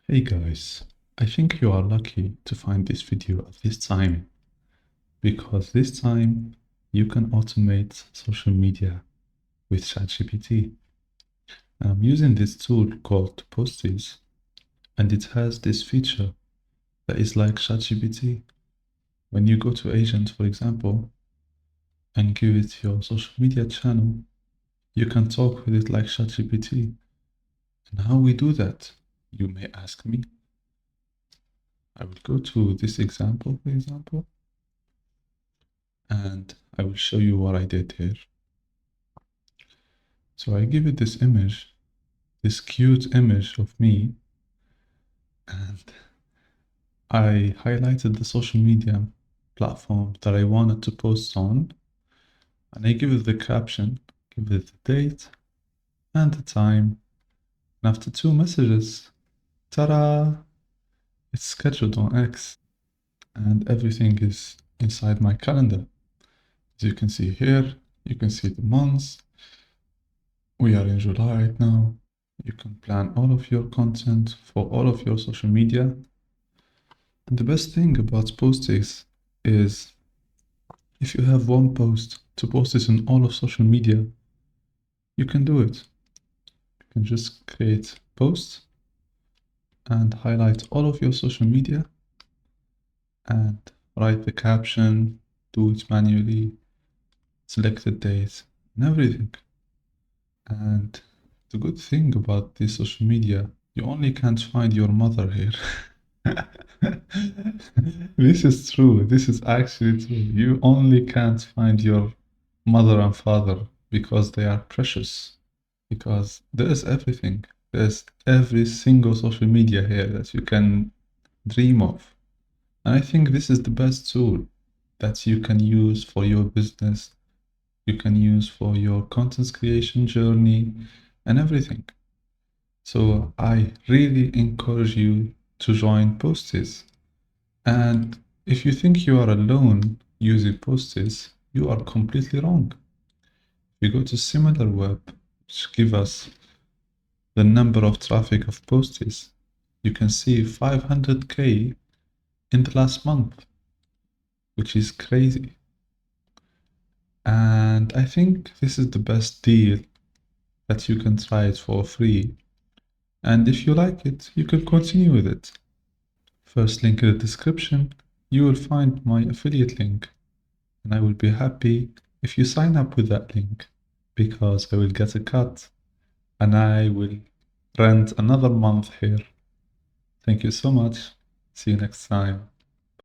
Hey guys, I think you are lucky to find this video at this time because this time you can automate social media with ChatGPT. I'm using this tool called Posties and it has this feature that is like ChatGPT. When you go to Agent, for example, and give it your social media channel, you can talk with it like ChatGPT. And how we do that, you may ask me. I will go to this example, for example, and I will show you what I did here. So I give it this image, this cute image of me, and I highlighted the social media platform that I wanted to post on, and I give it the caption, give it the date and the time, and after 2 messages, ta-da! It's scheduled on X, and everything is inside my calendar. As you can see here, you can see the months. We are in July right now. You can plan all of your content for all of your social media. And the best thing about postings is if you have one post to post this in all of social media, you can do it. You can just create posts and highlight all of your social media and write the caption, do it manually, select the date and everything. And the good thing about this social media, you only can't find your mother here. This is true. This is actually true. You only can't find your mother and father because they are precious. Because there's everything. There's every single social media here that you can dream of. And I think this is the best tool that you can use for your business, you can use for your content creation journey and everything. So I really encourage you to join Posties. And if you think you are alone using Posties, you are completely wrong. We go to SimilarWeb, which give us the number of traffic of Posties. You can see 500K in the last month, which is crazy. And I think this is the best deal that you can try it for free. And if you like it, you can continue with it. First link in the description, you will find my affiliate link. And I will be happy if you sign up with that link because I will get a cut and I will rent another month here. Thank you so much. See you next time.